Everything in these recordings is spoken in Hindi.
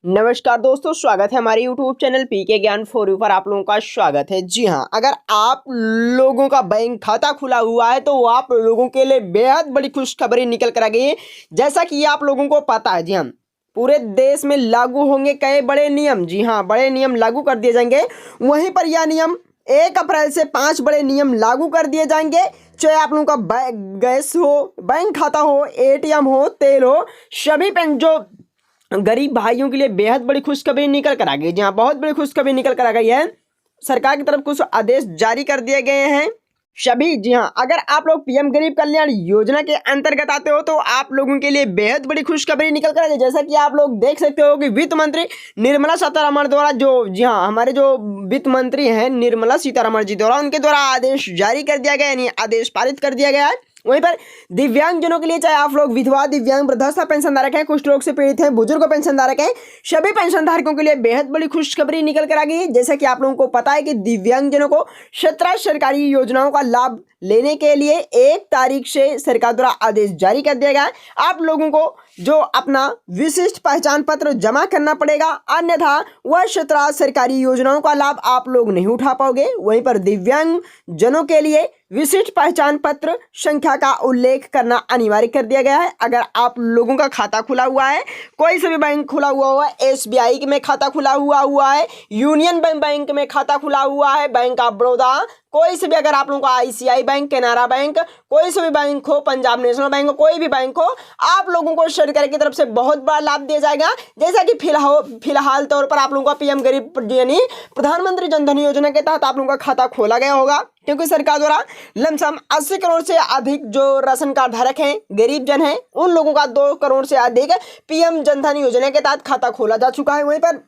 नमस्कार दोस्तों, स्वागत है हमारे YouTube चैनल पीके ज्ञान फॉर यू पर। आप लोगों का स्वागत है। जी हाँ, अगर आप लोगों का बैंक खाता खुला हुआ है तो आप लोगों के लिए बेहद बड़ी खुशखबरी निकल कर आ गई है। जैसा कि आप लोगों को पता है, जी हाँ, पूरे देश में लागू होंगे कई बड़े नियम। जी हाँ, बड़े नियम लागू कर दिए जाएंगे। वहीं पर यह नियम 1 अप्रैल से 5 बड़े नियम लागू कर दिए जाएंगे। चाहे आप लोगों का गैस हो, बैंक खाता हो, ATM हो, तेल हो, सभी पेन जो गरीब भाइयों के लिए बेहद बड़ी खुशखबरी निकल कर आ गई। जहां बहुत बड़ी खुशखबरी निकल कर आ गई है। सरकार की तरफ कुछ आदेश जारी कर दिए गए हैं सभी। जी हाँ, अगर आप लोग PM गरीब कल्याण योजना के अंतर्गत आते हो तो आप लोगों के लिए बेहद बड़ी खुशखबरी निकल कर आ गई। जैसा कि आप लोग देख सकते हो कि वित्त मंत्री निर्मला सीतारमण द्वारा जी हाँ, हमारे जो वित्त मंत्री हैं निर्मला सीतारमण जी द्वारा, उनके द्वारा आदेश जारी कर दिया गया, यानी आदेश पारित कर दिया गया है। वहीं पर दिव्यांगजनों के लिए, चाहे आप लोग विधवा, दिव्यांग, वृद्धावस्था पेंशनधारक हैं, कुष्ठ रोग से पीड़ित हैं, बुजुर्ग पेंशनधारक हैं, सभी पेंशनधारकों के लिए बेहद बड़ी खुशखबरी निकल कर आ गई है। जैसा कि आप लोगों को पता है कि दिव्यांगजनों को 17 सरकारी योजनाओं का लाभ लेने के लिए 1 तारीख से सरकार द्वारा आदेश जारी कर दिया गया है। आप लोगों को जो अपना विशिष्ट पहचान पत्र जमा करना पड़ेगा, अन्यथा वह 17 सरकारी योजनाओं का लाभ आप लोग नहीं उठा पाओगे। वहीं पर दिव्यांग जनों के लिए विशिष्ट पहचान पत्र संख्या का उल्लेख करना अनिवार्य कर दिया गया है। अगर आप लोगों का खाता खुला हुआ है, कोई से भी बैंक खुला हुआ है, SBI में खाता खुला हुआ है, यूनियन बैंक में खाता खुला हुआ है, बैंक ऑफ बड़ौदा, कोई से भी, अगर आप लोगों का ICI बैंक, केनरा बैंक, कोई से भी बैंक हो, पंजाब नेशनल बैंक हो, कोई भी बैंक हो, आप लोगों को सरकार की तरफ से बहुत बड़ा लाभ दिया जाएगा। जैसा कि फिलहाल तौर पर आप लोगों का PM गरीब यानी प्रधानमंत्री जन धन योजना के तहत आप लोगों का खाता खोला गया होगा, क्योंकि सरकार द्वारा लमसम 80 करोड़ से अधिक जो राशन कार्ड धारक हैं, गरीब जन हैं, उन लोगों का 2 करोड़ से अधिक PM जन धन योजना के तहत खाता खोला जा चुका है। वहीं पर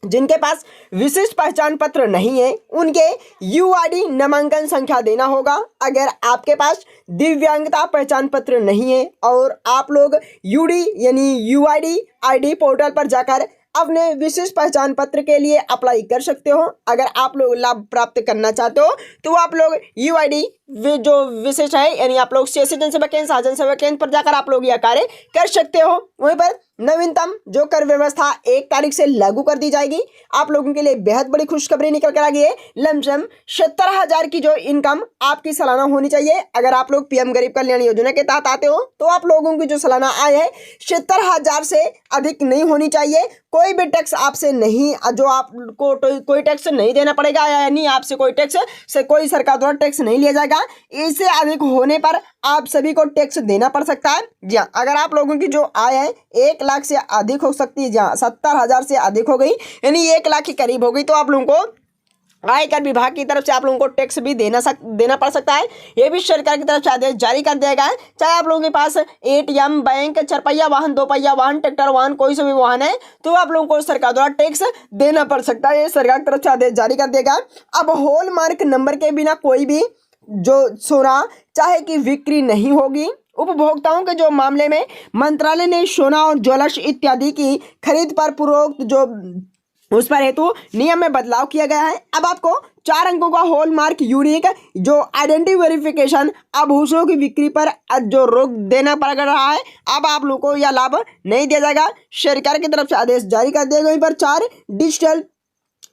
जिनके पास विशिष्ट पहचान पत्र नहीं है, उनके UID नामांकन संख्या देना होगा। अगर आपके पास दिव्यांगता पहचान पत्र नहीं है और आप लोग UD यानी UID पोर्टल पर जाकर अपने विशिष्ट पहचान पत्र के लिए अप्लाई कर सकते हो। अगर आप लोग लाभ प्राप्त करना चाहते हो तो आप लोग UID जो विशेष है, यानी आप लोग CSC जनसेवा केंद्र, साजन सेवा केंद्र पर जाकर आप लोग यह कार्य कर सकते हो। वहीं पर नवीनतम जो कर व्यवस्था 1 तारीख से लागू कर दी जाएगी। आप लोगों के लिए बेहद बड़ी खुशखबरी निकल कर आ गई है। लमसम 70,000 की जो इनकम आपकी सालाना होनी चाहिए। अगर आप लोग PM गरीब कल्याण योजना के तहत आते हो तो आप लोगों की जो सालाना आय है 70,000 से अधिक नहीं होनी चाहिए। कोई भी टैक्स आपसे नहीं, जो आपको कोई टैक्स नहीं देना पड़ेगा, यानी आपसे कोई टैक्स से कोई सरकार द्वारा टैक्स नहीं लिया जाएगा। इससे अधिक होने पर आप सभी को टैक्स देना पड़ सकता है। जी हाँ, अगर आप लोगों की जो आय है 1 लाख से अधिक हो सकती है, जहाँ 70,000 से अधिक हो गई, यानी 1 लाख के करीब हो गई, तो आप लोगों को आयकर विभाग की तरफ से आप लोगों को टैक्स भी देना पड़ सकता है। ये भी सरकार की तरफ से आदेश जारी कर दिया गया है। चाहे आप लोगों के पास ATM, बैंक, 4 पहिया वाहन, 2 पहिया वाहन, ट्रैक्टर वाहन, कोई से भी वाहन है, तो आप लोगों को सरकार द्वारा टैक्स देना पड़ सकता है। ये सरकार की तरफ से आदेश जारी कर देगा। अब हॉलमार्क नंबर के बिना कोई भी जो सोना चाहे कि बिक्री नहीं होगी। उपभोक्ताओं के जो मामले में मंत्रालय ने सोना और ज्वेलर्स इत्यादि की खरीद पर पूर्वोक्त जो उस पर हेतु नियम में बदलाव किया गया है। अब आपको 4 अंकों का हॉलमार्क यूनिक जो आइडेंटिटी वेरिफिकेशन आभूषणों की बिक्री पर जो रोक देना पड़ रहा है, अब आप लोगों को यह लाभ नहीं दिया जाएगा। सरकार की तरफ से आदेश जारी कर दिया गया। वहीं पर 4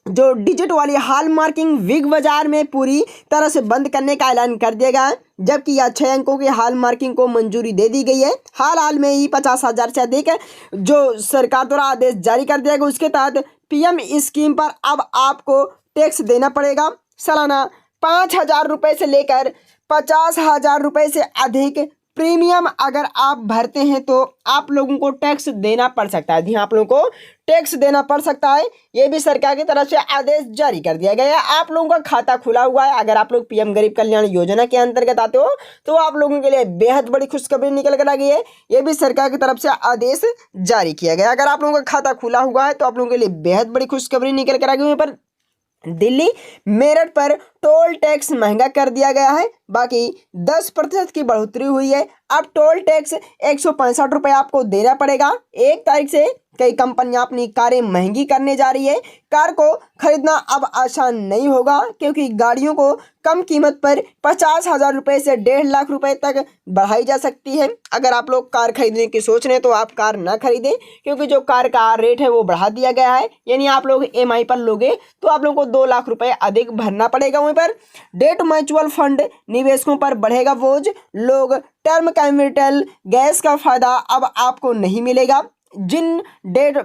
डिजिट वाली हॉल मार्किंग बिग बाजार में पूरी तरह से बंद करने का ऐलान कर दिया गया है, जबकि यह 6 अंकों की हॉल मार्किंग को मंजूरी दे दी गई है। हाल में ही 50,000 से अधिक जो सरकार द्वारा आदेश जारी कर दिया गया, उसके तहत PM स्कीम पर अब आपको टैक्स देना पड़ेगा। सालाना 5,000 रुपये से लेकर 50,000 रुपये से अधिक प्रीमियम अगर आप भरते हैं तो आप लोगों को टैक्स देना पड़ सकता है। जी हाँ, आप लोगों को टैक्स देना पड़ सकता है। ये भी सरकार की तरफ से आदेश जारी कर दिया गया है। आप लोगों का खाता खुला हुआ है, अगर आप लोग PM गरीब कल्याण योजना के अंतर्गत आते हो तो आप लोगों के लिए बेहद बड़ी खुशखबरी निकल कर आ गई है। ये भी सरकार की तरफ से आदेश जारी किया गया। अगर आप लोगों का खाता खुला हुआ है तो आप लोगों के लिए बेहद बड़ी खुशखबरी निकल कर आ गई। पर दिल्ली मेरठ पर टोल टैक्स महंगा कर दिया गया है। बाकी 10% की बढ़ोतरी हुई है। अब टोल टैक्स 165 रुपये आपको देना पड़ेगा 1 तारीख से कई कंपनियां अपनी कारें महंगी करने जा रही है। कार को खरीदना अब आसान नहीं होगा, क्योंकि गाड़ियों को कम कीमत पर 50,000 रुपये से 1.5 लाख रुपए तक बढ़ाई जा सकती है। अगर आप लोग कार खरीदने की सोच रहे हैं तो आप कार ना खरीदें, क्योंकि जो कार का रेट है वो बढ़ा दिया गया है। यानी आप लोग EMI पर लोगे तो आप लोगों को 2 लाख रुपए अधिक भरना पड़ेगा। वहीं पर डेट म्यूचुअल फंड निवेशकों पर बढ़ेगा बोझ। लोग टर्म कैपिटल गैस का फायदा अब आपको नहीं मिलेगा। जिन डेट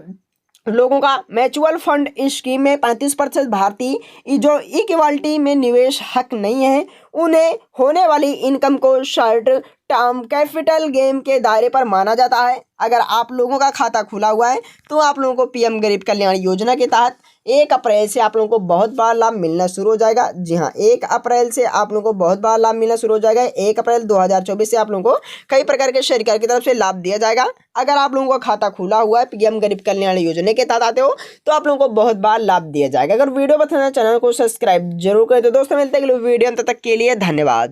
लोगों का म्यूचुअल फंड स्कीम में 35% भारतीय जो इक्विटी में निवेश हक नहीं है, उन्हें होने वाली इनकम को शॉर्ट टर्म कैपिटल गेम के दायरे पर माना जाता है। अगर आप लोगों का खाता खुला हुआ है तो आप लोगों को PM गरीब कल्याण योजना के तहत 1 अप्रैल से आप लोगों को बहुत बड़ा लाभ मिलना शुरू हो जाएगा। जी हाँ, 1 अप्रैल से आप लोगों को बहुत बड़ा लाभ मिलना शुरू हो जाएगा। 1 अप्रैल 2024 से आप लोगों को कई प्रकार के सरकार की तरफ से लाभ दिया जाएगा। अगर आप लोगों का खाता खुला हुआ है, PM गरीब कल्याण योजना के तहत आते हो, तो आप लोगों को बहुत बड़ा लाभ दिया जाएगा। अगर वीडियो पसंद है चैनल को सब्सक्राइब जरूर करें। तो दोस्तों मिलते हैं अगले वीडियो, तब तक के लिए धन्यवाद।